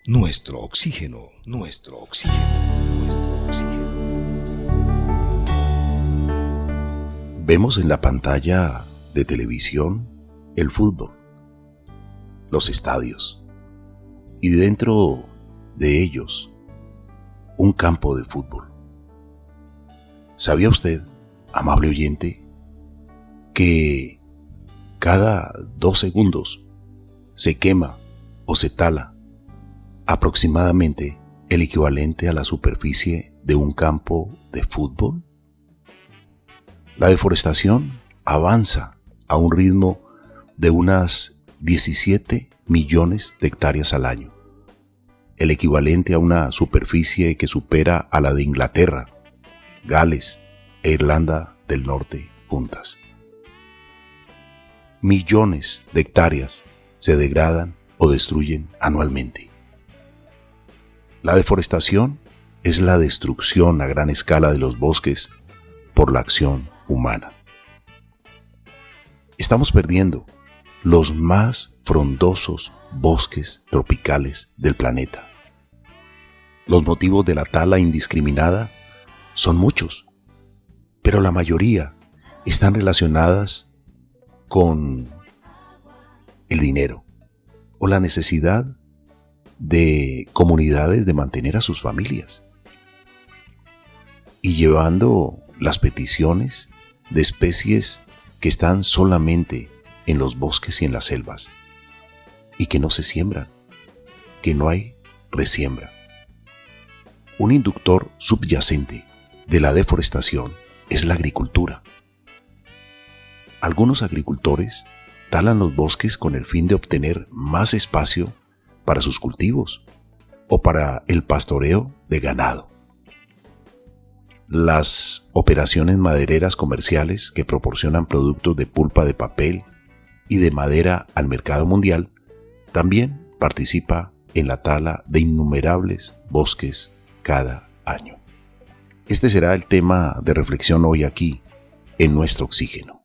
Nuestro oxígeno, nuestro oxígeno, nuestro oxígeno. Vemos en la pantalla de televisión el fútbol, los estadios, y dentro de ellos un campo de fútbol. ¿Sabía usted, amable oyente, que cada 2 segundos se quema o se tala aproximadamente el equivalente a la superficie de un campo de fútbol? La deforestación avanza a un ritmo de unas 17 millones de hectáreas al año, el equivalente a una superficie que supera a la de Inglaterra, Gales e Irlanda del Norte juntas. Millones de hectáreas se degradan o destruyen anualmente. La deforestación es la destrucción a gran escala de los bosques por la acción humana. Estamos perdiendo los más frondosos bosques tropicales del planeta. Los motivos de la tala indiscriminada son muchos, pero la mayoría están relacionadas con el dinero o la necesidad de comunidades de mantener a sus familias, y llevando las peticiones de especies que están solamente en los bosques y en las selvas y que no se siembran, que no hay resiembra. Un inductor subyacente de la deforestación es la agricultura. Algunos agricultores talan los bosques con el fin de obtener más espacio para sus cultivos o para el pastoreo de ganado. Las operaciones madereras comerciales que proporcionan productos de pulpa de papel y de madera al mercado mundial también participa en la tala de innumerables bosques cada año. Este será el tema de reflexión hoy aquí en Nuestro Oxígeno.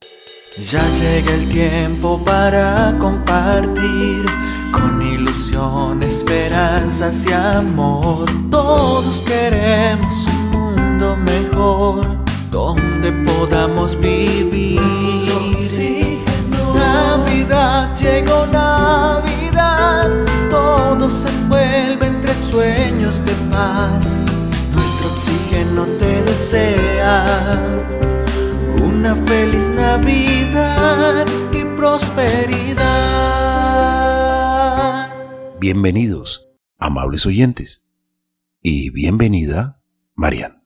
Ya llega el tiempo para compartir con ilusión, esperanzas y amor. Todos queremos un mundo mejor donde podamos vivir. Nuestro oxígeno. Navidad, llegó Navidad, todo se envuelve entre sueños de paz. Nuestro oxígeno te desea una feliz Navidad y prosperidad. Bienvenidos, amables oyentes, y bienvenida, Marian.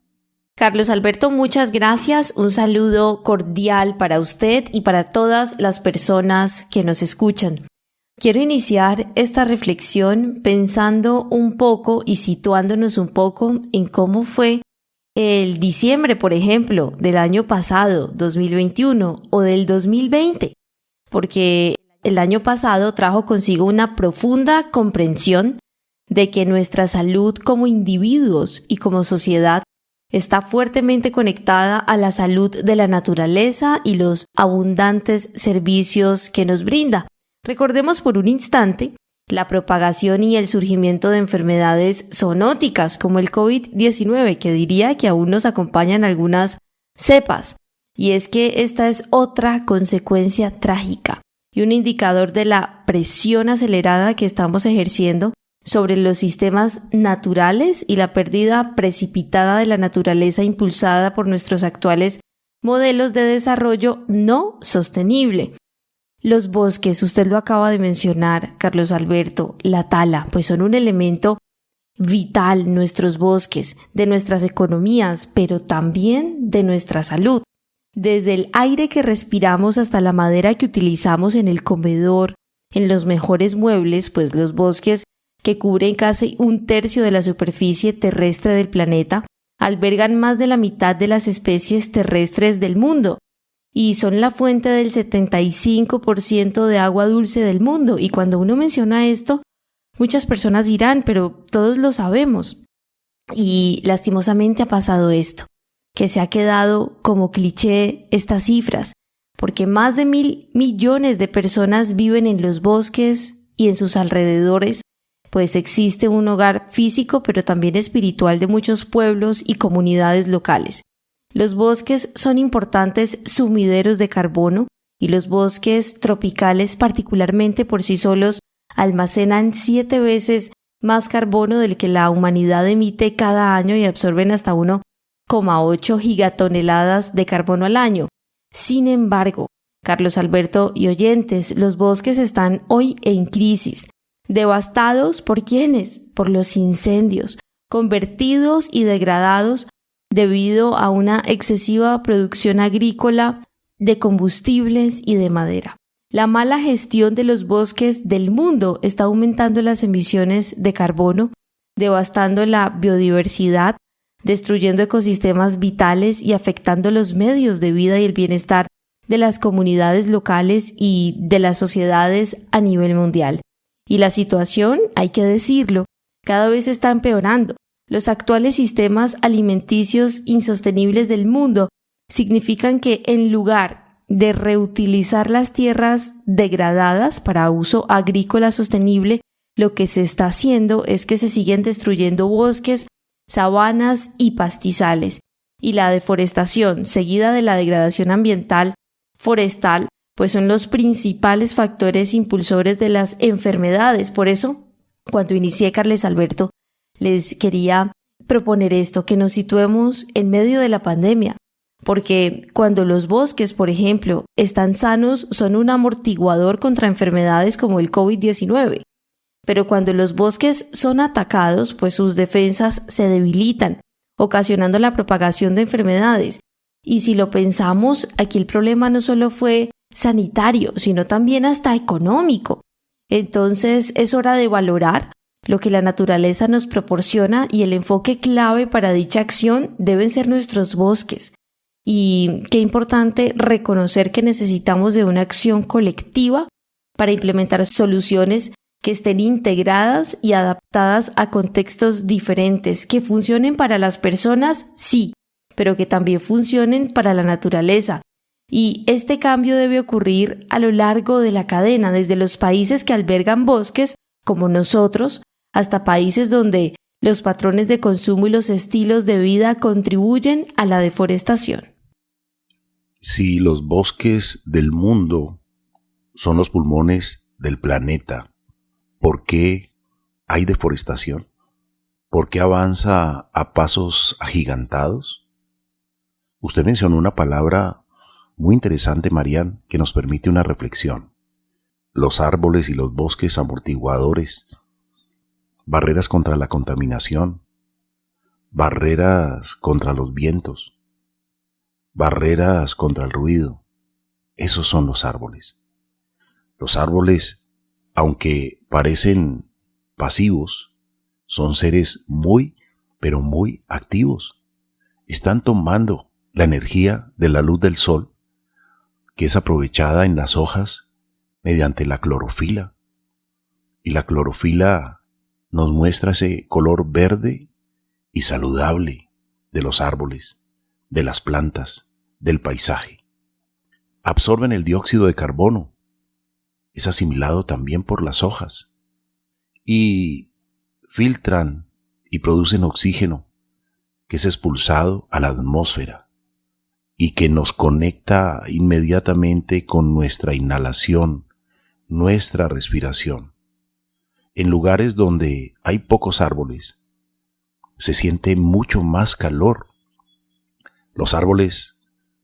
Carlos Alberto, muchas gracias. Un saludo cordial para usted y para todas las personas que nos escuchan. Quiero iniciar esta reflexión pensando un poco y situándonos un poco en cómo fue el diciembre, por ejemplo, del año pasado, 2021, o del 2020, porque el año pasado trajo consigo una profunda comprensión de que nuestra salud como individuos y como sociedad está fuertemente conectada a la salud de la naturaleza y los abundantes servicios que nos brinda. Recordemos por un instante la propagación y el surgimiento de enfermedades zoonóticas como el COVID-19, que diría que aún nos acompañan algunas cepas. Y es que esta es otra consecuencia trágica y un indicador de la presión acelerada que estamos ejerciendo sobre los sistemas naturales y la pérdida precipitada de la naturaleza impulsada por nuestros actuales modelos de desarrollo no sostenible. Los bosques, usted lo acaba de mencionar, Carlos Alberto, la tala, pues son un elemento vital, nuestros bosques, de nuestras economías, pero también de nuestra salud. Desde el aire que respiramos hasta la madera que utilizamos en el comedor, en los mejores muebles, pues los bosques, que cubren casi 1/3 de la superficie terrestre del planeta, albergan más de la mitad de las especies terrestres del mundo. Y son la fuente del 75% de agua dulce del mundo. Y cuando uno menciona esto, muchas personas dirán, pero todos lo sabemos. Y lastimosamente ha pasado esto, que se ha quedado como cliché estas cifras, porque más de 1.000 millones de personas viven en los bosques y en sus alrededores, pues existe un hogar físico pero también espiritual de muchos pueblos y comunidades locales. Los bosques son importantes sumideros de carbono y los bosques tropicales particularmente por sí solos almacenan 7 veces más carbono del que la humanidad emite cada año y absorben hasta 1,8 gigatoneladas de carbono al año. Sin embargo, Carlos Alberto y oyentes, los bosques están hoy en crisis. ¿Devastados por quiénes? Por los incendios, convertidos y degradados debido a una excesiva producción agrícola de combustibles y de madera. La mala gestión de los bosques del mundo está aumentando las emisiones de carbono, devastando la biodiversidad, destruyendo ecosistemas vitales y afectando los medios de vida y el bienestar de las comunidades locales y de las sociedades a nivel mundial. Y la situación, hay que decirlo, cada vez está empeorando. Los actuales sistemas alimenticios insostenibles del mundo significan que en lugar de reutilizar las tierras degradadas para uso agrícola sostenible, lo que se está haciendo es que se siguen destruyendo bosques, sabanas y pastizales. Y la deforestación, seguida de la degradación ambiental forestal, pues son los principales factores impulsores de las enfermedades. Por eso, cuando inicié, Carlos Alberto, les quería proponer esto, que nos situemos en medio de la pandemia. Porque cuando los bosques, por ejemplo, están sanos, son un amortiguador contra enfermedades como el COVID-19. Pero cuando los bosques son atacados, pues sus defensas se debilitan, ocasionando la propagación de enfermedades. Y si lo pensamos, aquí el problema no solo fue sanitario, sino también hasta económico. Entonces es hora de valorar lo que la naturaleza nos proporciona y el enfoque clave para dicha acción deben ser nuestros bosques. Y qué importante reconocer que necesitamos de una acción colectiva para implementar soluciones que estén integradas y adaptadas a contextos diferentes, que funcionen para las personas, sí, pero que también funcionen para la naturaleza. Y este cambio debe ocurrir a lo largo de la cadena, desde los países que albergan bosques, como nosotros, hasta países donde los patrones de consumo y los estilos de vida contribuyen a la deforestación. Si los bosques del mundo son los pulmones del planeta, ¿por qué hay deforestación? ¿Por qué avanza a pasos agigantados? Usted mencionó una palabra muy interesante, Marian, que nos permite una reflexión. Los árboles y los bosques amortiguadores, barreras contra la contaminación, barreras contra los vientos, barreras contra el ruido. Esos son los árboles. Los árboles, aunque parecen pasivos, son seres muy, pero muy activos. Están tomando la energía de la luz del sol, que es aprovechada en las hojas mediante la clorofila. Y la clorofila nos muestra ese color verde y saludable de los árboles, de las plantas, del paisaje. Absorben el dióxido de carbono, es asimilado también por las hojas, y filtran y producen oxígeno que es expulsado a la atmósfera y que nos conecta inmediatamente con nuestra inhalación, nuestra respiración. En lugares donde hay pocos árboles, se siente mucho más calor. Los árboles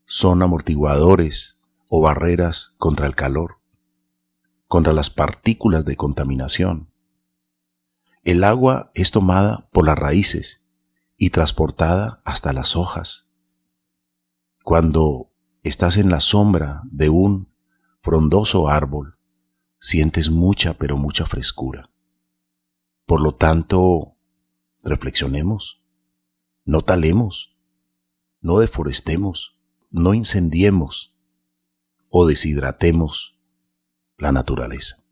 son amortiguadores o barreras contra el calor, contra las partículas de contaminación. El agua es tomada por las raíces y transportada hasta las hojas. Cuando estás en la sombra de un frondoso árbol, sientes mucha, pero mucha frescura. Por lo tanto, reflexionemos, no talemos, no deforestemos, no incendiemos o deshidratemos la naturaleza.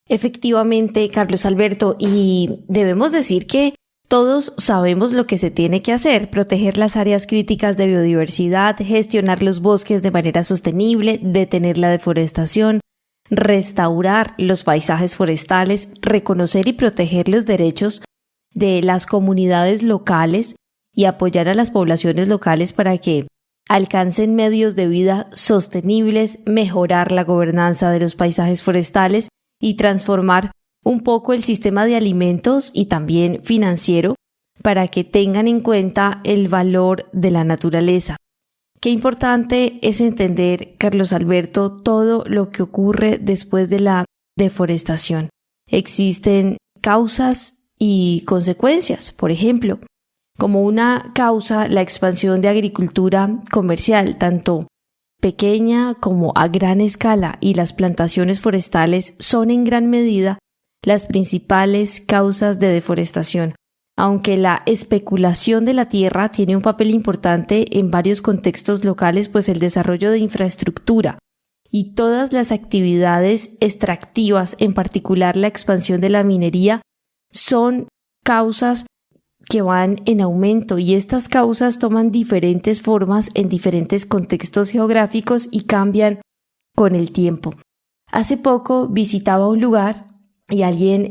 Efectivamente, Carlos Alberto, y debemos decir que todos sabemos lo que se tiene que hacer: proteger las áreas críticas de biodiversidad, gestionar los bosques de manera sostenible, detener la deforestación, restaurar los paisajes forestales, reconocer y proteger los derechos de las comunidades locales y apoyar a las poblaciones locales para que alcancen medios de vida sostenibles, mejorar la gobernanza de los paisajes forestales y transformar un poco el sistema de alimentos y también financiero para que tengan en cuenta el valor de la naturaleza. Qué importante es entender, Carlos Alberto, todo lo que ocurre después de la deforestación. Existen causas y consecuencias. Por ejemplo, como una causa, la expansión de agricultura comercial, tanto pequeña como a gran escala, y las plantaciones forestales son en gran medida las principales causas de deforestación. Aunque la especulación de la tierra tiene un papel importante en varios contextos locales, pues el desarrollo de infraestructura y todas las actividades extractivas, en particular la expansión de la minería, son causas que van en aumento, y estas causas toman diferentes formas en diferentes contextos geográficos y cambian con el tiempo. Hace poco visitaba un lugar y alguien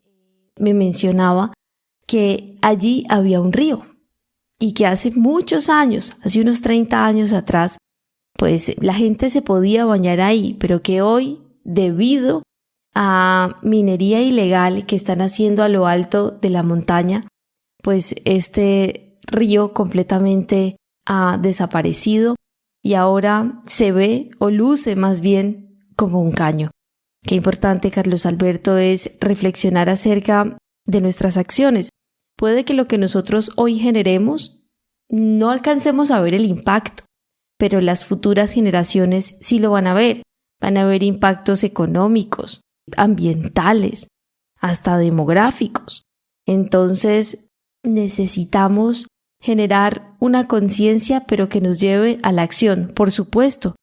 me mencionaba que allí había un río y que hace muchos años, hace unos 30 años atrás, pues la gente se podía bañar ahí, pero que hoy, debido a minería ilegal que están haciendo a lo alto de la montaña, pues este río completamente ha desaparecido y ahora se ve o luce más bien como un caño. Qué importante, Carlos Alberto, es reflexionar acerca de nuestras acciones. Puede que lo que nosotros hoy generemos no alcancemos a ver el impacto, pero las futuras generaciones sí lo van a ver. Van a ver impactos económicos, ambientales, hasta demográficos. Entonces, necesitamos generar una conciencia, pero que nos lleve a la acción, por supuesto.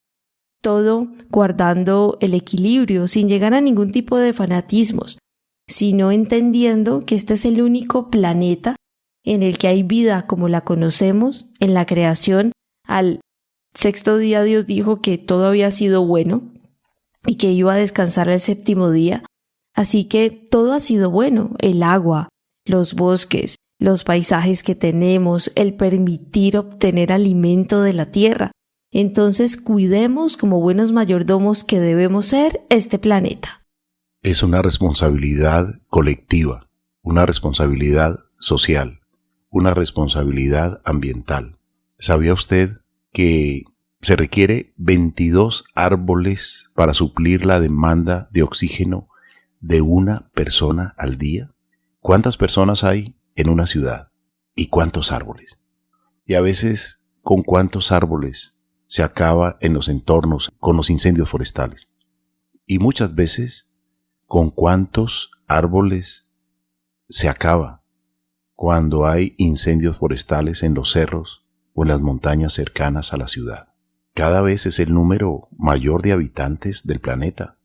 Todo guardando el equilibrio, sin llegar a ningún tipo de fanatismos, sino entendiendo que este es el único planeta en el que hay vida como la conocemos. En la creación, al sexto día Dios dijo que todo había sido bueno y que iba a descansar al séptimo día. Así que todo ha sido bueno: el agua, los bosques, los paisajes que tenemos, el permitir obtener alimento de la tierra. Entonces cuidemos como buenos mayordomos que debemos ser este planeta. Es una responsabilidad colectiva, una responsabilidad social, una responsabilidad ambiental. ¿Sabía usted que se requiere 22 árboles para suplir la demanda de oxígeno de una persona al día? ¿Cuántas personas hay en una ciudad? ¿Y cuántos árboles? Y a veces, ¿con cuántos árboles se acaba en los entornos con los incendios forestales? Y muchas veces, ¿con cuántos árboles se acaba cuando hay incendios forestales en los cerros o en las montañas cercanas a la ciudad? Cada vez es el número mayor de habitantes del planeta.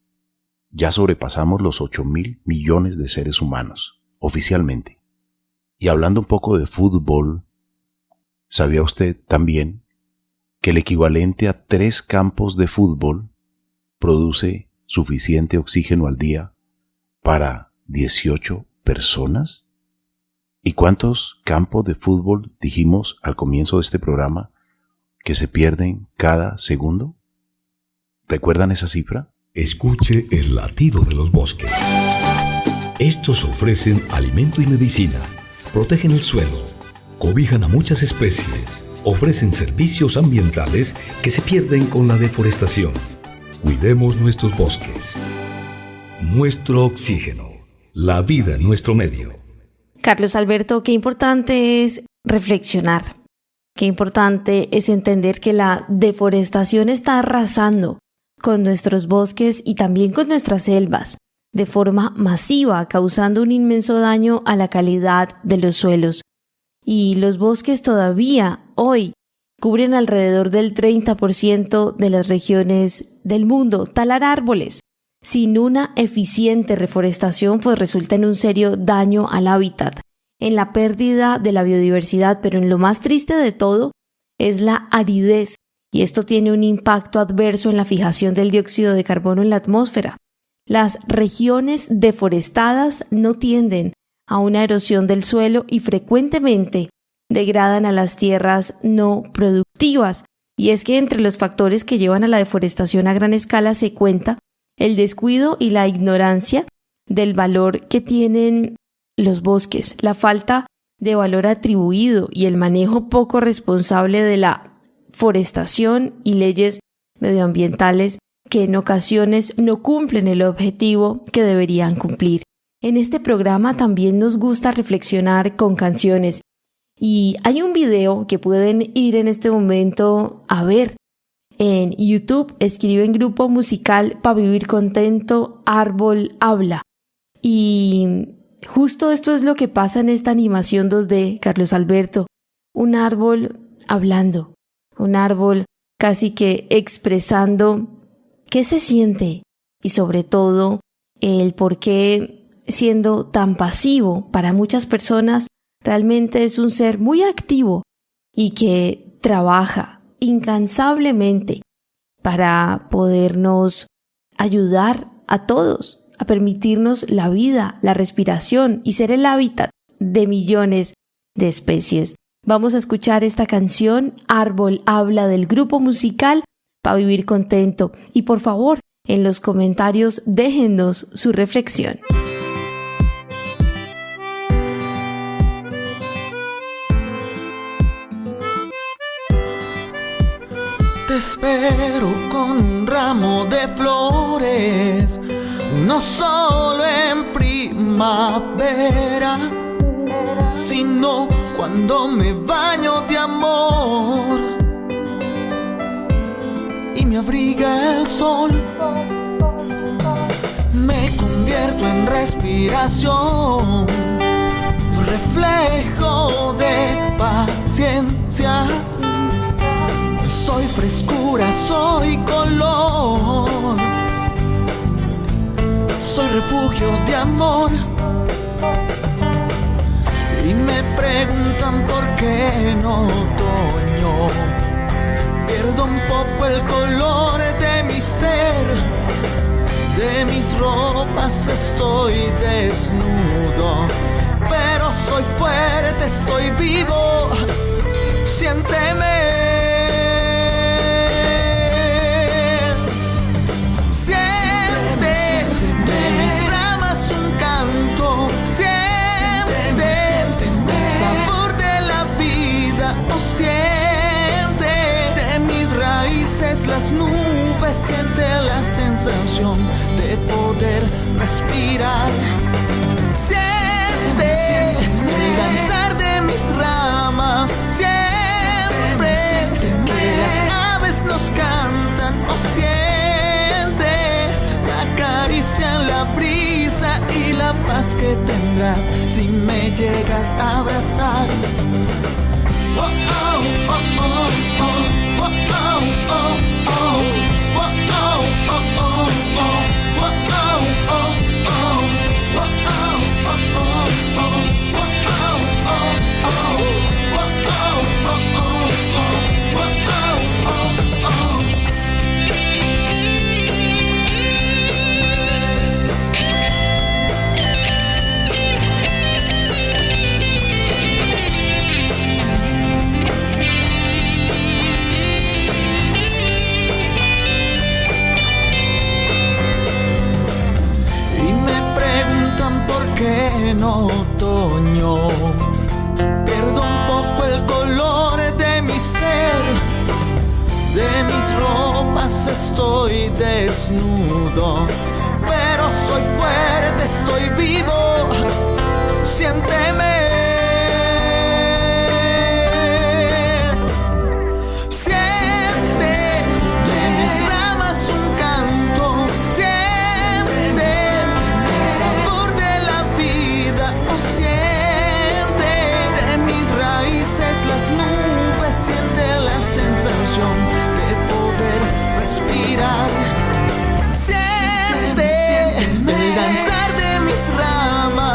Ya sobrepasamos los 8.000 millones de seres humanos, oficialmente. Y hablando un poco de fútbol, ¿sabía usted también que el equivalente a 3 campos de fútbol produce suficiente oxígeno al día para 18 personas? ¿Y cuántos campos de fútbol dijimos al comienzo de este programa que se pierden cada segundo? ¿Recuerdan esa cifra? Escuche el latido de los bosques. Estos ofrecen alimento y medicina, protegen el suelo, cobijan a muchas especies, ofrecen servicios ambientales que se pierden con la deforestación. Cuidemos nuestros bosques. Nuestro oxígeno, la vida en nuestro medio. Carlos Alberto, qué importante es reflexionar, qué importante es entender que la deforestación está arrasando con nuestros bosques y también con nuestras selvas de forma masiva, causando un inmenso daño a la calidad de los suelos. Y los bosques todavía hoy cubren alrededor del 30% de las regiones del mundo. Talar árboles sin una eficiente reforestación pues resulta en un serio daño al hábitat, en la pérdida de la biodiversidad, pero en lo más triste de todo es la aridez, y esto tiene un impacto adverso en la fijación del dióxido de carbono en la atmósfera. Las regiones deforestadas no tienden a una erosión del suelo y frecuentemente degradan a las tierras no productivas. Y es que entre los factores que llevan a la deforestación a gran escala se cuenta el descuido y la ignorancia del valor que tienen los bosques, la falta de valor atribuido y el manejo poco responsable de la forestación y leyes medioambientales que en ocasiones no cumplen el objetivo que deberían cumplir. En este programa también nos gusta reflexionar con canciones y hay un video que pueden ir en este momento a ver en YouTube. Escriben Grupo Musical Pa' Vivir Contento, Árbol Habla. Y justo esto es lo que pasa en esta animación 2D, Carlos Alberto. Un árbol hablando, un árbol casi que expresando qué se siente y sobre todo el por qué siendo tan pasivo para muchas personas realmente es un ser muy activo y que trabaja incansablemente para podernos ayudar a todos, a permitirnos la vida, la respiración y ser el hábitat de millones de especies. Vamos a escuchar esta canción, Árbol Habla, del Grupo Musical Pa' Vivir Contento. Y por favor, en los comentarios déjennos su reflexión. Te espero con un ramo de flores, no solo en primavera, sino cuando me baño de amor y me abriga el sol. Me convierto en respiración, reflejo de paciencia. Soy frescura, soy color, soy refugio de amor. Y me preguntan por qué en otoño pierdo un poco el color de mi ser. De mis ropas estoy desnudo, pero soy fuerte, estoy vivo. Siénteme. Siente de mis raíces las nubes, siente la sensación de poder respirar. Siente el danzar de mis ramas, siempre que las aves nos cantan. O siente la caricia en la brisa y la paz que tendrás si me llegas a abrazar. Oh, oh, oh, oh, oh, oh, oh, oh, oh, oh, oh, en otoño pierdo un poco el color de mi ser. De mis ropas estoy desnudo, pero soy fuerte, estoy vivo. Siénteme. Las nubes, siente la sensación de poder respirar. Siente el danzar de mis ramas.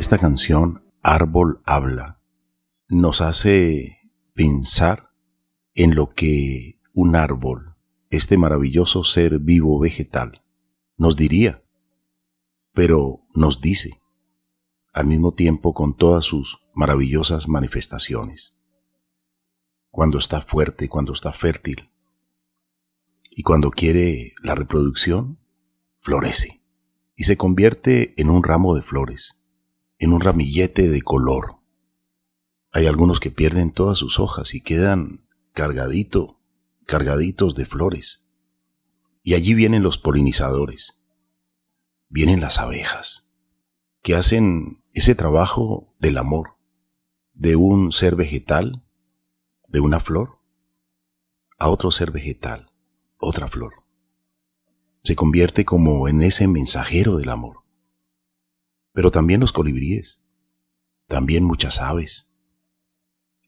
Esta canción, Árbol Habla, nos hace pensar en lo que un árbol, este maravilloso ser vivo vegetal, nos diría, pero nos dice, al mismo tiempo con todas sus maravillosas manifestaciones. Cuando está fuerte, cuando está fértil, y cuando quiere la reproducción, florece y se convierte en un ramo de flores, en un ramillete de color. Hay algunos que pierden todas sus hojas y quedan cargaditos de flores. Y allí vienen los polinizadores, vienen las abejas, que hacen ese trabajo del amor, de un ser vegetal, de una flor, a otro ser vegetal, otra flor. Se convierte como en ese mensajero del amor. Pero también los colibríes, también muchas aves,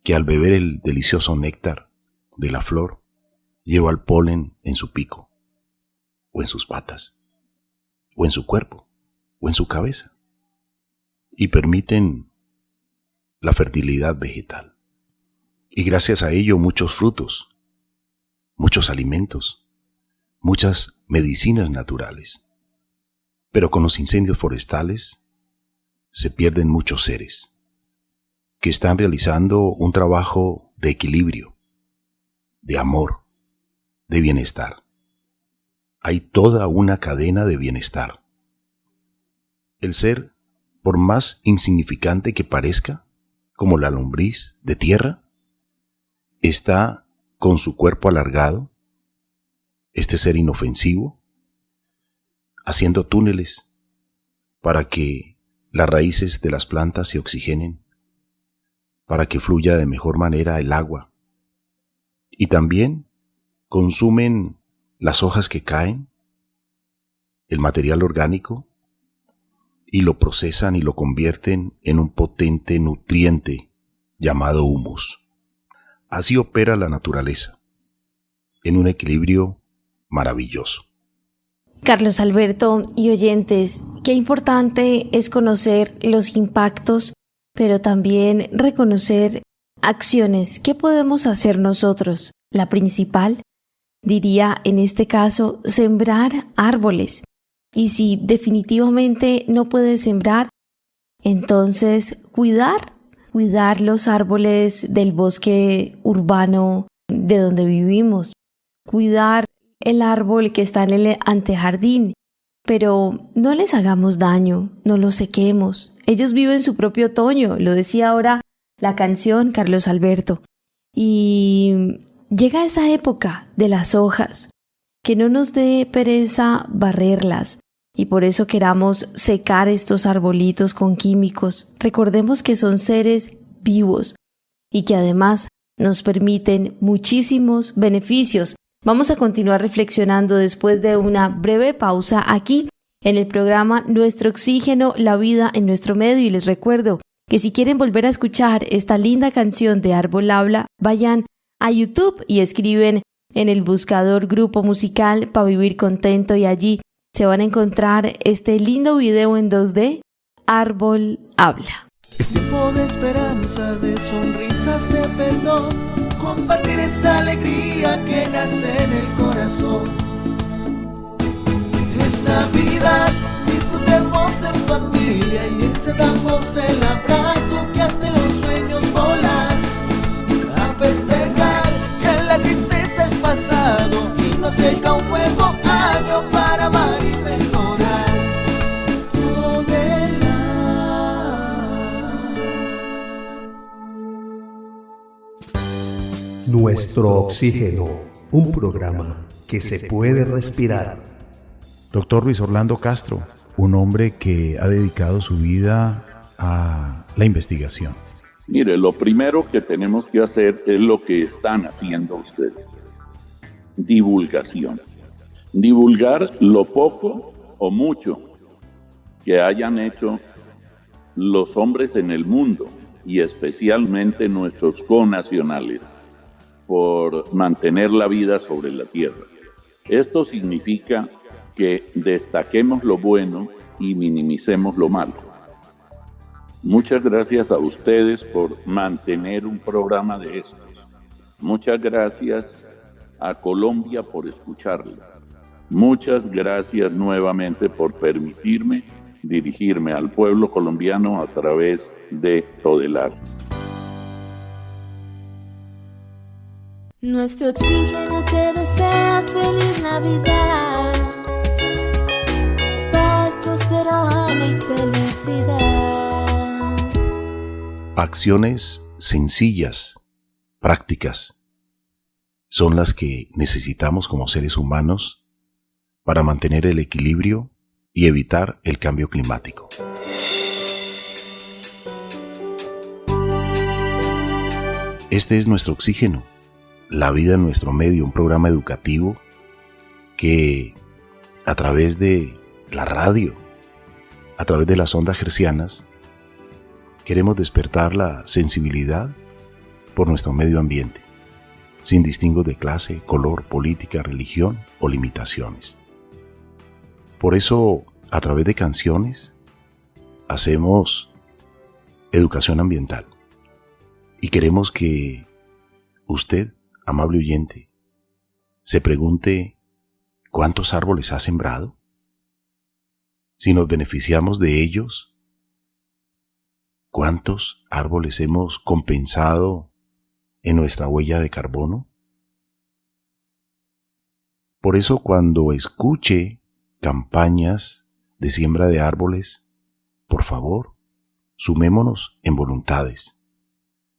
que al beber el delicioso néctar de la flor, lleva el polen en su pico, o en sus patas, o en su cuerpo, o en su cabeza, y permiten la fertilidad vegetal. Y gracias a ello muchos frutos, muchos alimentos, muchas medicinas naturales. Pero con los incendios forestales se pierden muchos seres que están realizando un trabajo de equilibrio, de amor, de bienestar. Hay toda una cadena de bienestar. El ser, por más insignificante que parezca, como la lombriz de tierra, está con su cuerpo alargado, este ser inofensivo, haciendo túneles para que las raíces de las plantas se oxigenen, para que fluya de mejor manera el agua. Y también consumen las hojas que caen, el material orgánico, y lo procesan y lo convierten en un potente nutriente llamado humus. Así opera la naturaleza, en un equilibrio maravilloso. Carlos Alberto y oyentes, qué importante es conocer los impactos, pero también reconocer acciones que podemos hacer nosotros. La principal, diría en este caso, sembrar árboles. Y si definitivamente no puedes sembrar, entonces cuidar los árboles del bosque urbano de donde vivimos, cuidar el árbol que está en el antejardín, pero no les hagamos daño, no los sequemos. Ellos viven su propio otoño, lo decía ahora la canción Carlos Alberto. Y llega esa época de las hojas, que no nos dé pereza barrerlas y por eso queramos secar estos arbolitos con químicos. Recordemos que son seres vivos y que además nos permiten muchísimos beneficios. Vamos a continuar reflexionando después de una breve pausa aquí en el programa Nuestro Oxígeno, la vida en nuestro medio. Y les recuerdo que si quieren volver a escuchar esta linda canción de Árbol Habla, vayan a YouTube y escriben en el buscador Grupo Musical Pa' Vivir Contento y allí se van a encontrar este lindo video en 2D, Árbol Habla. Es tiempo de esperanza, de sonrisas, de perdón, compartir esa alegría que nace en el corazón. Es Navidad, disfrutemos en familia y encendamos el abrazo que hace los sueños volar. A festejar que la tristeza es pasado y nos llega un nuevo año para amar y mejorar. Todo del Nuestro Oxígeno, un programa que se puede respirar. Doctor Luis Orlando Castro, un hombre que ha dedicado su vida a la investigación. Mire, lo primero que tenemos que hacer es lo que están haciendo ustedes. Divulgación. Divulgar lo poco o mucho que hayan hecho los hombres en el mundo y especialmente nuestros connacionales por mantener la vida sobre la tierra. Esto significa que destaquemos lo bueno y minimicemos lo malo. Muchas gracias a ustedes por mantener un programa de estos. Muchas gracias a Colombia por escucharlo. Muchas gracias nuevamente por permitirme dirigirme al pueblo colombiano a través de Todelar. Nuestro oxígeno te desea feliz Navidad, paz, próspero año y felicidad. Acciones sencillas, prácticas, son las que necesitamos como seres humanos para mantener el equilibrio y evitar el cambio climático. Este es nuestro oxígeno, la vida en nuestro medio, un programa educativo que a través de la radio, a través de las ondas hertzianas, queremos despertar la sensibilidad por nuestro medio ambiente, sin distingos de clase, color, política, religión o limitaciones. Por eso, a través de canciones, hacemos educación ambiental y queremos que usted, amable oyente, se pregunte ¿cuántos árboles ha sembrado? Si nos beneficiamos de ellos, ¿cuántos árboles hemos compensado en nuestra huella de carbono? Por eso cuando escuche campañas de siembra de árboles, por favor, sumémonos en voluntades,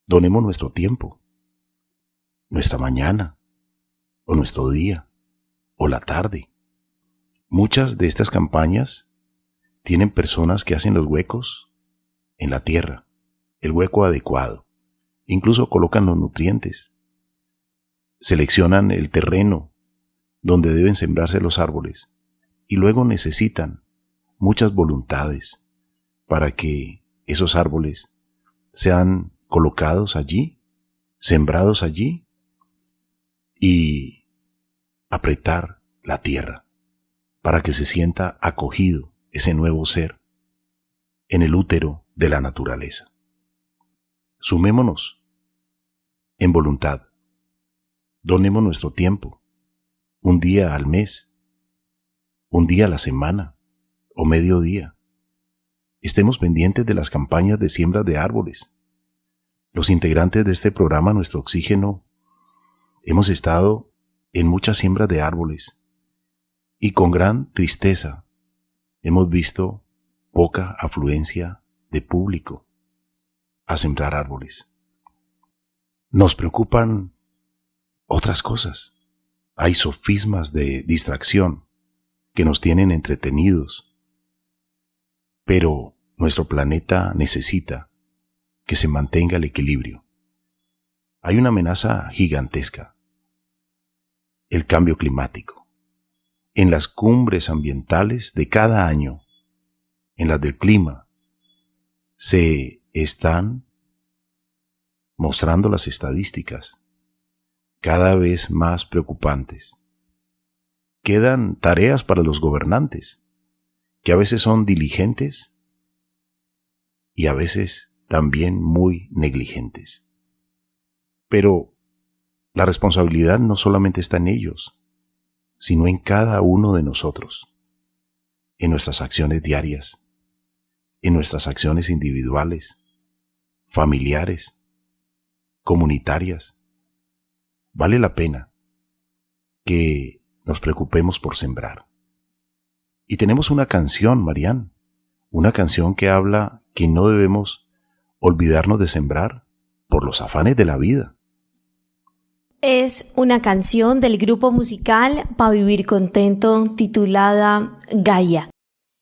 donemos nuestro tiempo, nuestra mañana, o nuestro día, o la tarde. Muchas de estas campañas tienen personas que hacen los huecos en la tierra, el hueco adecuado. Incluso colocan los nutrientes, seleccionan el terreno donde deben sembrarse los árboles y luego necesitan muchas voluntades para que esos árboles sean colocados allí, sembrados allí y apretar la tierra para que se sienta acogido ese nuevo ser en el útero de la naturaleza. Sumémonos en voluntad, donemos nuestro tiempo, un día al mes, un día a la semana o medio día. Estemos pendientes de las campañas de siembra de árboles. Los integrantes de este programa Nuestro Oxígeno hemos estado en muchas siembras de árboles y con gran tristeza hemos visto poca afluencia de público a sembrar árboles. Nos preocupan otras cosas. Hay sofismas de distracción que nos tienen entretenidos, pero nuestro planeta necesita que se mantenga el equilibrio. Hay una amenaza gigantesca, el cambio climático. En las cumbres ambientales de cada año, en las del clima, se están mostrando las estadísticas cada vez más preocupantes. Quedan tareas para los gobernantes, que a veces son diligentes y a veces también muy negligentes. Pero la responsabilidad no solamente está en ellos, sino en cada uno de nosotros, en nuestras acciones diarias, en nuestras acciones individuales, familiares, comunitarias. Vale la pena que nos preocupemos por sembrar. Y tenemos una canción, Marian, una canción que habla que no debemos olvidarnos de sembrar por los afanes de la vida. Es una canción del grupo musical Pa' Vivir Contento titulada Gaia.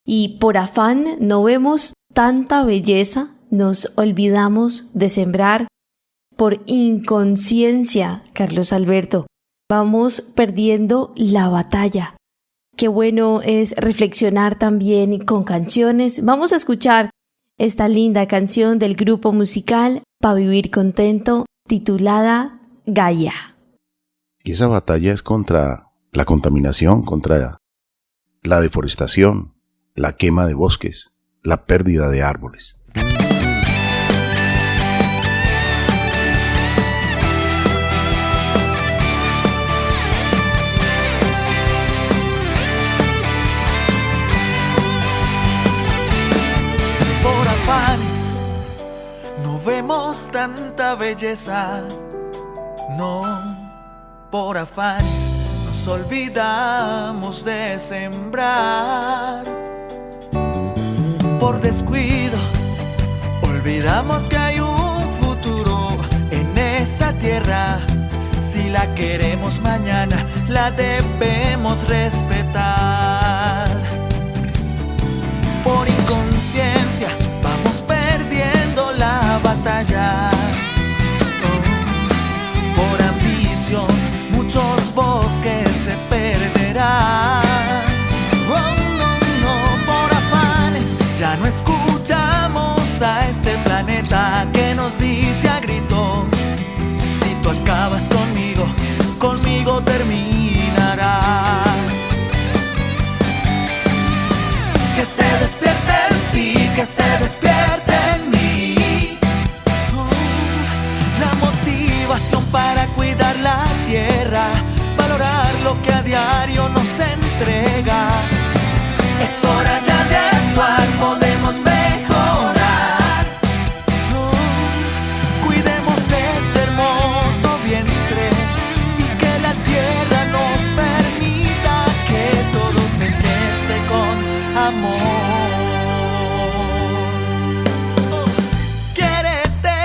Y por afán no vemos tanta belleza, nos olvidamos de sembrar. Por inconsciencia, Carlos Alberto, vamos perdiendo la batalla. Qué bueno es reflexionar también con canciones. Vamos a escuchar esta linda canción del grupo musical Pa' Vivir Contento titulada Gaia. Y esa batalla es contra la contaminación, contra la deforestación, la quema de bosques, la pérdida de árboles. afanes no vemos tanta belleza, no, por afanes nos olvidamos de sembrar. Por descuido olvidamos que hay un futuro en esta tierra. Si la queremos mañana, la debemos respetar. Por inconsciencia vamos perdiendo la batalla. Por ambición muchos bosques se perderán. Por afanes ya no escuchamos a este planeta que nos dice a gritos: si tú acabas conmigo, conmigo terminarás. Que se despierte en ti, que se despierte en mí. La motivación para cuidar la tierra, valorar lo que a diario nos entrega. Es hora ya de actuar, podemos mejorar. Cuidemos este hermoso vientre y que la tierra nos permita que todo se geste con amor. Quiérete,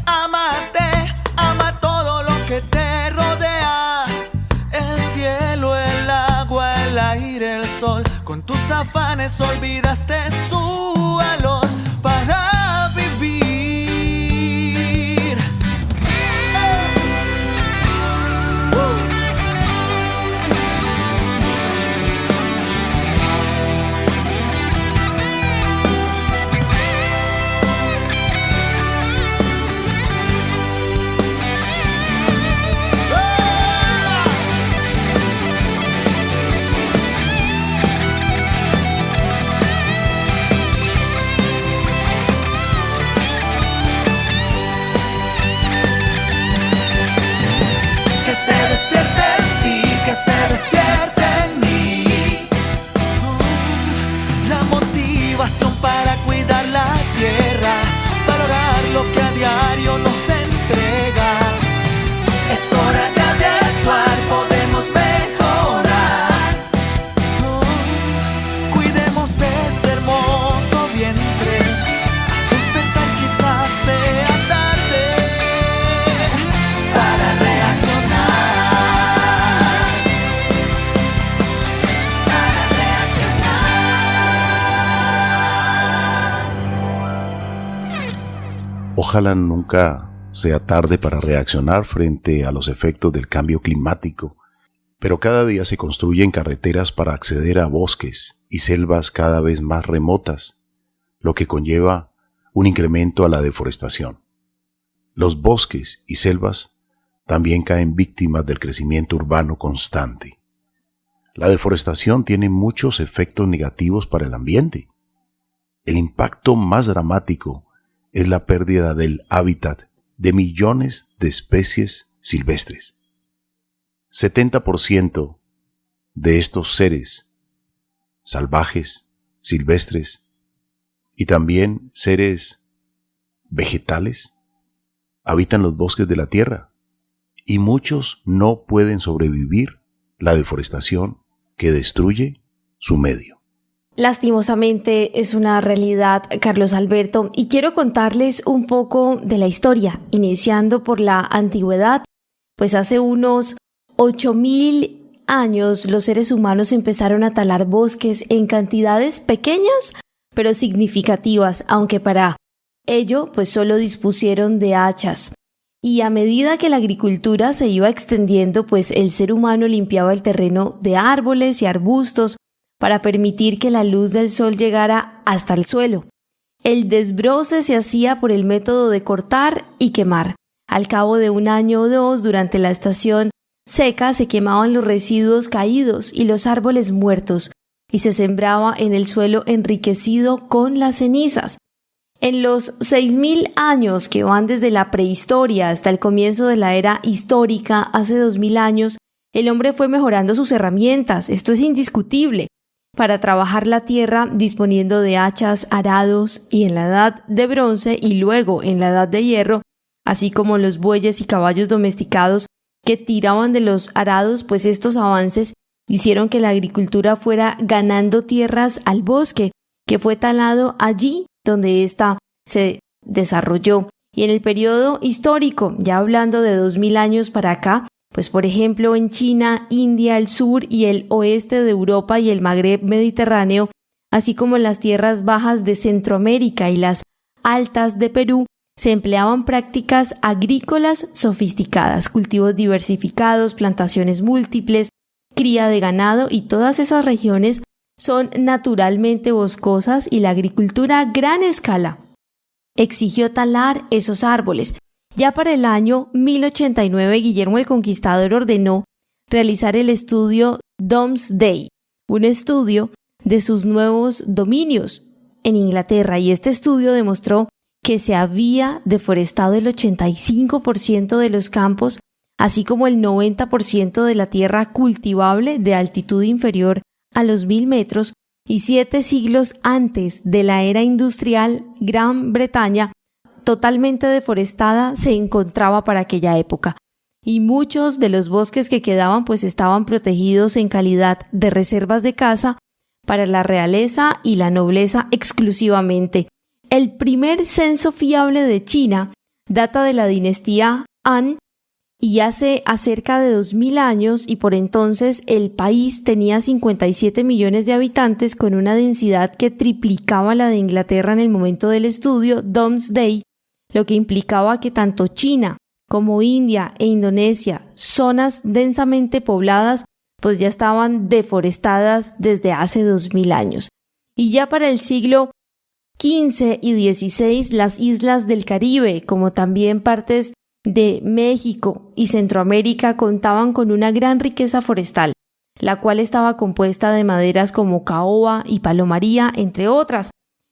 amate, ama todo lo que te rodea. El cielo, el agua, el aire, el sol. Con tus afanes olvidaste su valor para vivir. Para cuidar la tierra, valorar lo que a diario nos entrega. Es hora ya de actuar, podemos mejorar. Cuidemos este hermoso vientre. Despertar quizás sea tarde para reaccionar. Ojalá nunca sea tarde para reaccionar frente a los efectos del cambio climático, pero cada día se construyen carreteras para acceder a bosques y selvas cada vez más remotas, lo que conlleva un incremento a la deforestación. Los bosques y selvas también caen víctimas del crecimiento urbano constante. La deforestación tiene muchos efectos negativos para el ambiente. El impacto más dramático es la pérdida del hábitat de millones de especies silvestres. 70% de estos seres salvajes, silvestres y también seres vegetales habitan los bosques de la Tierra y muchos no pueden sobrevivir la deforestación que destruye su medio. Lastimosamente es una realidad, Carlos Alberto, y quiero contarles un poco de la historia, iniciando por la antigüedad, pues hace unos 8.000 años los seres humanos empezaron a talar bosques en cantidades pequeñas, pero significativas, aunque para ello pues solo dispusieron de hachas. Y a medida que la agricultura se iba extendiendo, pues el ser humano limpiaba el terreno de árboles y arbustos, para permitir que la luz del sol llegara hasta el suelo. El desbroce se hacía por el método de cortar y quemar. Al cabo de un año o dos, durante la estación seca, se quemaban los residuos caídos y los árboles muertos, y se sembraba en el suelo enriquecido con las cenizas. En los 6.000 años que van desde la prehistoria hasta el comienzo de la era histórica, hace 2.000 años, el hombre fue mejorando sus herramientas, esto es indiscutible. para trabajar la tierra disponiendo de hachas, arados y en la edad de bronce y luego en la edad de hierro, así como los bueyes y caballos domesticados que tiraban de los arados, pues estos avances hicieron que la agricultura fuera ganando tierras al bosque, que fue talado allí donde ésta se desarrolló. Y en el periodo histórico, ya hablando de 2000 años para acá, pues por ejemplo en China, India, el sur y el oeste de Europa y el Magreb mediterráneo, así como las tierras bajas de Centroamérica y las altas de Perú, se empleaban prácticas agrícolas sofisticadas, cultivos diversificados, plantaciones múltiples, cría de ganado, y todas esas regiones son naturalmente boscosas y la agricultura a gran escala exigió talar esos árboles. Ya para el año 1089, Guillermo el Conquistador ordenó realizar el estudio Domesday, un estudio de sus nuevos dominios en Inglaterra, y este estudio demostró que se había deforestado el 85% de los campos, así como el 90% de la tierra cultivable de altitud inferior a los 1000 metros, y 7 siglos antes de la era industrial, Gran Bretaña, totalmente deforestada, se encontraba para aquella época. Y muchos de los bosques que quedaban pues estaban protegidos en calidad de reservas de caza para la realeza y la nobleza exclusivamente. El primer censo fiable de China data de la dinastía Han y hace cerca de 2000 años, y por entonces el país tenía 57 millones de habitantes con una densidad que triplicaba la de Inglaterra en el momento del estudio Domesday, lo que implicaba que tanto China como India e Indonesia, zonas densamente pobladas, pues ya estaban deforestadas desde hace 2000 años. Y ya para el siglo XV y XVI, las islas del Caribe, como también partes de México y Centroamérica, contaban con una gran riqueza forestal, la cual estaba compuesta de maderas como caoba y palomaría, entre otras.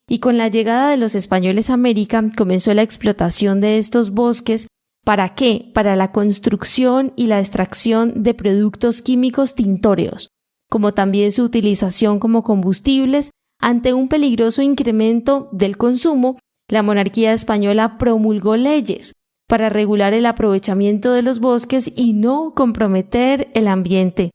Y con la llegada de los españoles a América comenzó la explotación de estos bosques. ¿Para qué? Para la construcción y la extracción de productos químicos tintóreos, como también su utilización como combustibles. Ante un peligroso incremento del consumo, la monarquía española promulgó leyes para regular el aprovechamiento de los bosques y no comprometer el ambiente.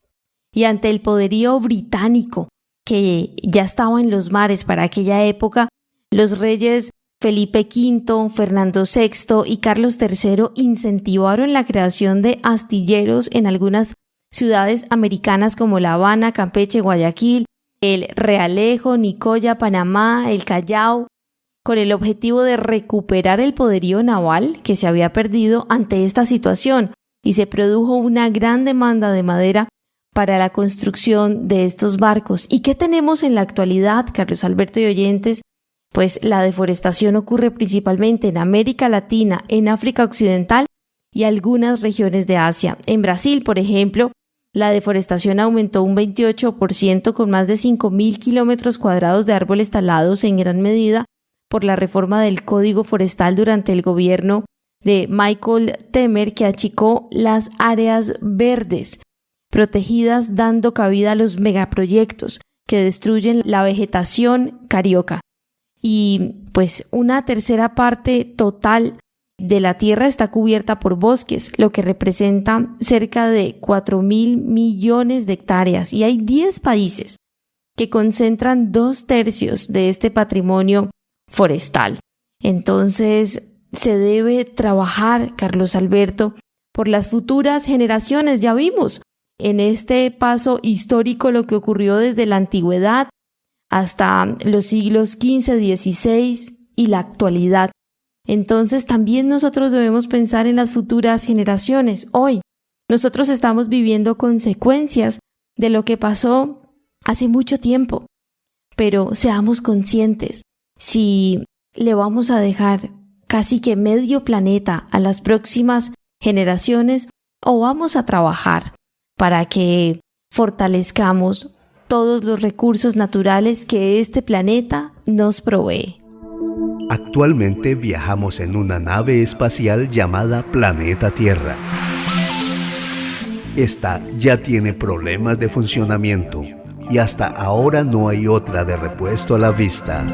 Y ante el poderío británico, que ya estaba en los mares para aquella época, los reyes Felipe V, Fernando VI y Carlos III incentivaron la creación de astilleros en algunas ciudades americanas como La Habana, Campeche, Guayaquil, el Realejo, Nicoya, Panamá, el Callao, con el objetivo de recuperar el poderío naval que se había perdido ante esta situación, y se produjo una gran demanda de madera para la construcción de estos barcos. ¿Y qué tenemos en la actualidad, Carlos Alberto y oyentes? Pues la deforestación ocurre principalmente en América Latina, en África Occidental y algunas regiones de Asia. En Brasil, por ejemplo, la deforestación aumentó un 28% con más de 5.000 kilómetros cuadrados de árboles talados, en gran medida por la reforma del Código Forestal durante el gobierno de Michael Temer, que achicó las áreas verdes protegidas, dando cabida a los megaproyectos que destruyen la vegetación carioca. Y pues una tercera parte total de la tierra está cubierta por bosques, lo que representa cerca de 4.000 millones de hectáreas, y hay 10 países que concentran 2/3 de este patrimonio forestal. Entonces se debe trabajar, Carlos Alberto, por las futuras generaciones. Ya vimos en este paso histórico lo que ocurrió desde la antigüedad hasta los siglos XV, XVI y la actualidad. Entonces también nosotros debemos pensar en las futuras generaciones. Hoy nosotros estamos viviendo consecuencias de lo que pasó hace mucho tiempo, pero seamos conscientes, si le vamos a dejar casi que medio planeta a las próximas generaciones, o vamos a trabajar para que fortalezcamos todos los recursos naturales que este planeta nos provee. Actualmente viajamos en una nave espacial llamada Planeta Tierra. Esta ya tiene problemas de funcionamiento y hasta ahora no hay otra de repuesto a la vista.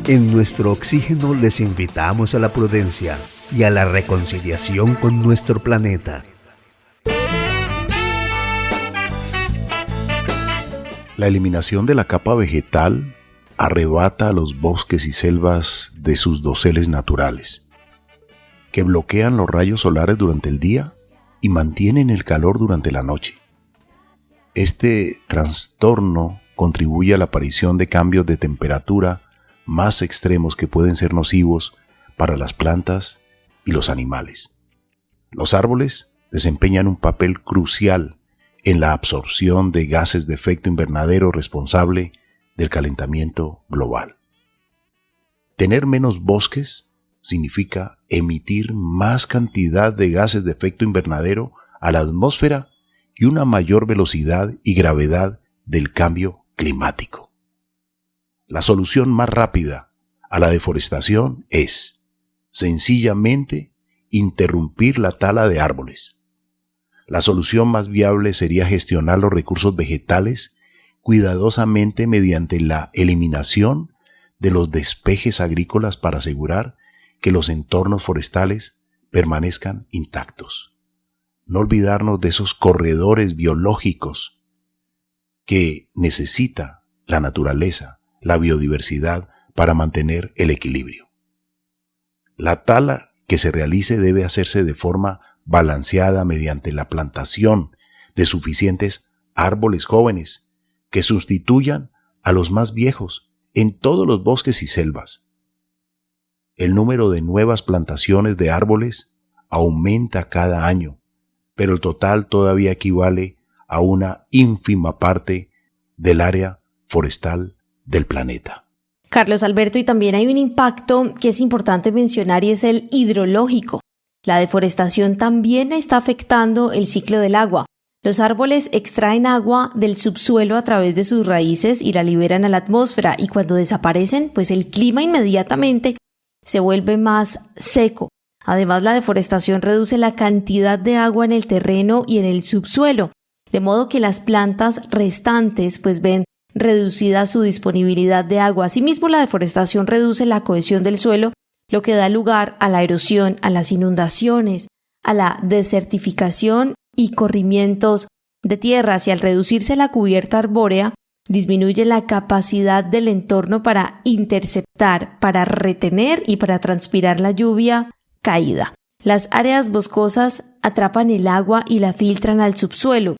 En nuestro oxígeno les invitamos a la prudencia y a la reconciliación con nuestro planeta. La eliminación de la capa vegetal arrebata a los bosques y selvas de sus doseles naturales, que bloquean los rayos solares durante el día y mantienen el calor durante la noche. Este trastorno contribuye a la aparición de cambios de temperatura más extremos que pueden ser nocivos para las plantas y los animales. Los árboles desempeñan un papel crucial en la absorción de gases de efecto invernadero responsable del calentamiento global. Tener menos bosques significa emitir más cantidad de gases de efecto invernadero a la atmósfera y una mayor velocidad y gravedad del cambio climático. La solución más rápida a la deforestación es, sencillamente, interrumpir la tala de árboles. La solución más viable sería gestionar los recursos vegetales cuidadosamente mediante la eliminación de los despejes agrícolas para asegurar que los entornos forestales permanezcan intactos. No olvidarnos de esos corredores biológicos que necesita la naturaleza, la biodiversidad para mantener el equilibrio. La tala que se realice debe hacerse de forma balanceada mediante la plantación de suficientes árboles jóvenes que sustituyan a los más viejos en todos los bosques y selvas. El número de nuevas plantaciones de árboles aumenta cada año, pero el total todavía equivale a una ínfima parte del área forestal del planeta. Carlos Alberto, y también hay un impacto que es importante mencionar y es el hidrológico. La deforestación también está afectando el ciclo del agua. Los árboles extraen agua del subsuelo a través de sus raíces y la liberan a la atmósfera, y cuando desaparecen, pues el clima inmediatamente se vuelve más seco. Además, la deforestación reduce la cantidad de agua en el terreno y en el subsuelo, de modo que las plantas restantes pues ven reducida su disponibilidad de agua. Asimismo, la deforestación reduce la cohesión del suelo, lo que da lugar a la erosión, a las inundaciones, a la desertificación y corrimientos de tierras, y al reducirse la cubierta arbórea, disminuye la capacidad del entorno para interceptar, para retener y para transpirar la lluvia caída. Las áreas boscosas atrapan el agua y la filtran al subsuelo.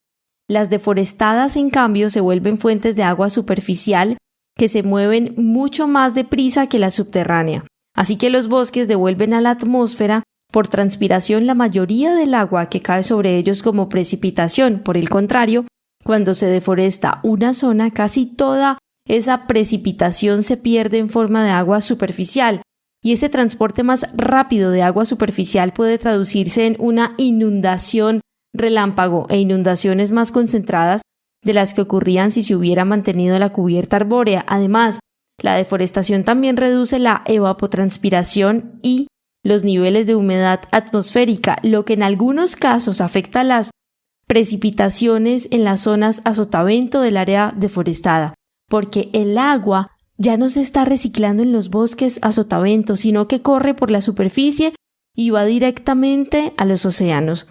Las deforestadas, en cambio, se vuelven fuentes de agua superficial que se mueven mucho más deprisa que la subterránea. Así que los bosques devuelven a la atmósfera por transpiración la mayoría del agua que cae sobre ellos como precipitación. Por el contrario, cuando se deforesta una zona, casi toda esa precipitación se pierde en forma de agua superficial, y ese transporte más rápido de agua superficial puede traducirse en una inundación relámpago e inundaciones más concentradas de las que ocurrían si se hubiera mantenido la cubierta arbórea. Además, la deforestación también reduce la evapotranspiración y los niveles de humedad atmosférica, lo que en algunos casos afecta las precipitaciones en las zonas a sotavento del área deforestada, porque el agua ya no se está reciclando en los bosques a sotavento, sino que corre por la superficie y va directamente a los océanos.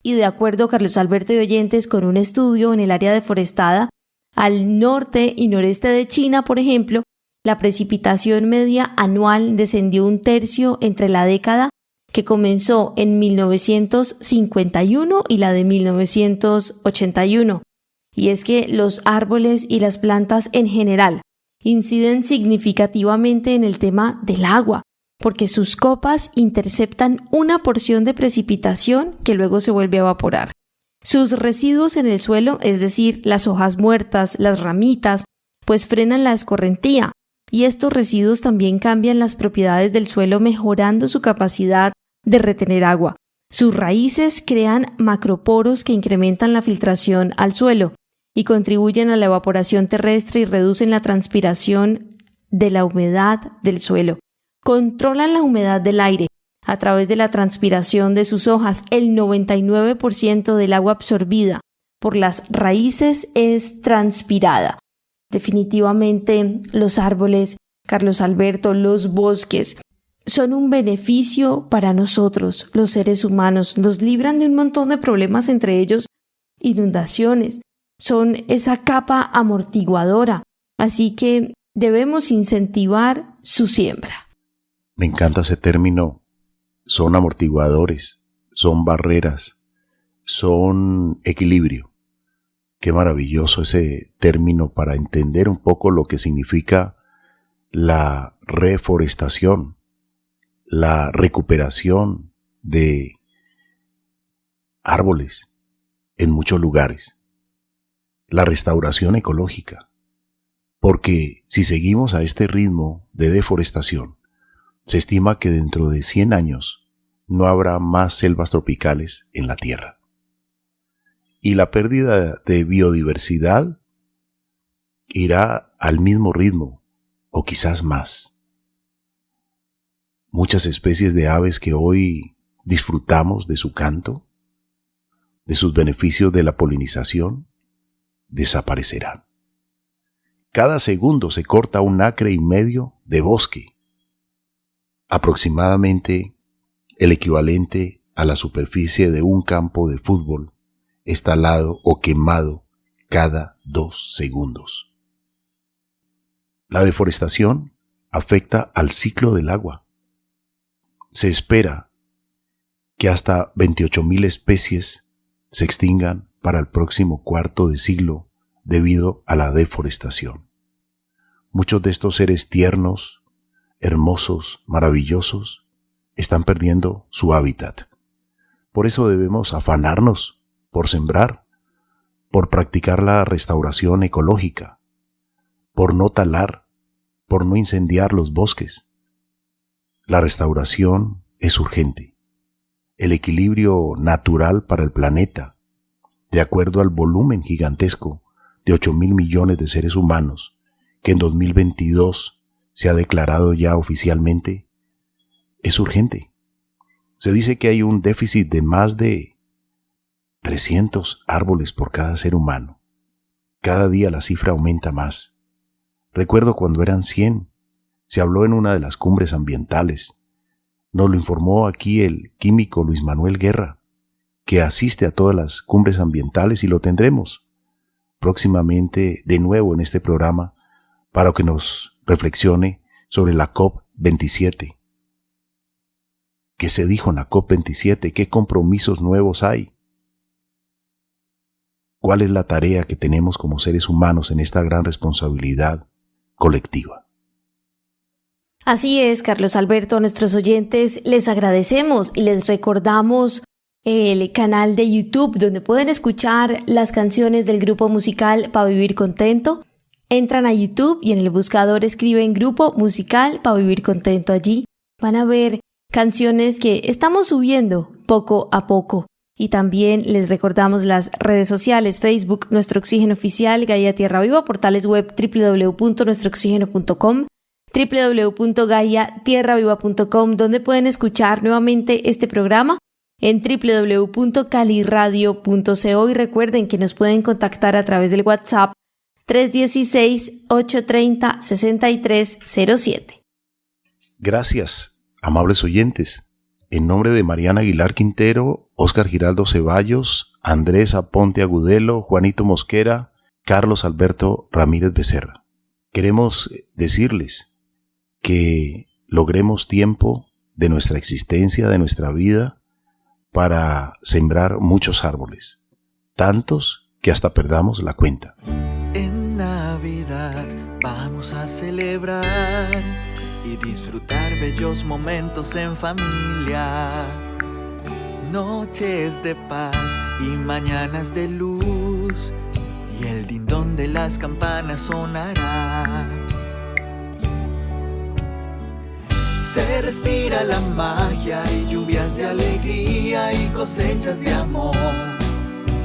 Y de acuerdo, Carlos Alberto y oyentes, con un estudio en el área deforestada, al norte y noreste de China, por ejemplo, la precipitación media anual descendió 1/3 entre la década que comenzó en 1951 y la de 1981. Y es que los árboles y las plantas en general inciden significativamente en el tema del agua, porque sus copas interceptan una porción de precipitación que luego se vuelve a evaporar. Sus residuos en el suelo, es decir, las hojas muertas, las ramitas, pues frenan la escorrentía, y estos residuos también cambian las propiedades del suelo, mejorando su capacidad de retener agua. Sus raíces crean macroporos que incrementan la filtración al suelo y contribuyen a la evaporación terrestre y reducen la transpiración de la humedad del suelo. Controlan la humedad del aire a través de la transpiración de sus hojas. El 99% del agua absorbida por las raíces es transpirada. Definitivamente los árboles, Carlos Alberto, los bosques son un beneficio para nosotros, los seres humanos. Nos libran de un montón de problemas, entre ellos inundaciones. Son esa capa amortiguadora. Así que debemos incentivar su siembra. Me encanta ese término. Son amortiguadores, son barreras, son equilibrio. Qué maravilloso ese término para entender un poco lo que significa la reforestación, la recuperación de árboles en muchos lugares, la restauración ecológica, porque si seguimos a este ritmo de deforestación, se estima que dentro de 100 años no habrá más selvas tropicales en la Tierra. Y la pérdida de biodiversidad irá al mismo ritmo, o quizás más. Muchas especies de aves que hoy disfrutamos de su canto, de sus beneficios de la polinización, desaparecerán. Cada segundo se corta 1,5 acres de bosque, aproximadamente el equivalente a la superficie de un campo de fútbol es talado o quemado cada 2 segundos. La deforestación afecta al ciclo del agua. Se espera que hasta 28,000 especies se extingan para el próximo cuarto de siglo debido a la deforestación. Muchos de estos seres tiernos, hermosos, maravillosos, están perdiendo su hábitat. Por eso debemos afanarnos por sembrar, por practicar la restauración ecológica, por no talar, por no incendiar los bosques. La restauración es urgente. El equilibrio natural para el planeta, de acuerdo al volumen gigantesco de 8,000 millones de seres humanos, que en 2022 se ha declarado ya oficialmente, es urgente. Se dice que hay un déficit de más de 300 árboles por cada ser humano. Cada día la cifra aumenta más. Recuerdo cuando eran 100, se habló en una de las cumbres ambientales. Nos lo informó aquí el químico Luis Manuel Guerra, que asiste a todas las cumbres ambientales y lo tendremos próximamente de nuevo en este programa para que nos reflexione sobre la COP27. ¿Qué se dijo en la COP27? ¿Qué compromisos nuevos hay? ¿Cuál es la tarea que tenemos como seres humanos en esta gran responsabilidad colectiva? Así es, Carlos Alberto. A nuestros oyentes les agradecemos y les recordamos el canal de YouTube donde pueden escuchar las canciones del grupo musical Pa' Vivir Contento. Entran a YouTube y en el buscador escriben Grupo Musical Pa' Vivir Contento. Allí van a ver canciones que estamos subiendo poco a poco. Y también les recordamos las redes sociales: Facebook, Nuestro Oxígeno Oficial, Gaia Tierra Viva, portales web www.nuestrooxigeno.com, www.gaiatierraviva.com, donde pueden escuchar nuevamente este programa, en www.caliradio.co, y recuerden que nos pueden contactar a través del WhatsApp 316-830-6307. Gracias, amables oyentes. En nombre de Mariana Aguilar Quintero, Óscar Giraldo Ceballos, Andrés Aponte Agudelo, Juanito Mosquera, Carlos Alberto Ramírez Becerra, queremos decirles que logremos tiempo de nuestra existencia, de nuestra vida, para sembrar muchos árboles, tantos que hasta perdamos la cuenta. En Navidad vamos a celebrar y disfrutar bellos momentos en familia, noches de paz y mañanas de luz, y el dindón de las campanas sonará. Se respira la magia y lluvias de alegría y cosechas de amor.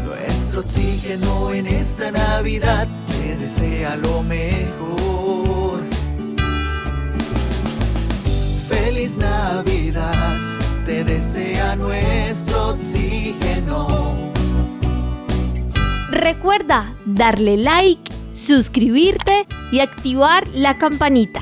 Nuestro oxígeno en esta Navidad te desea lo mejor. Feliz Navidad, te desea nuestro oxígeno. Recuerda darle like, suscribirte y activar la campanita.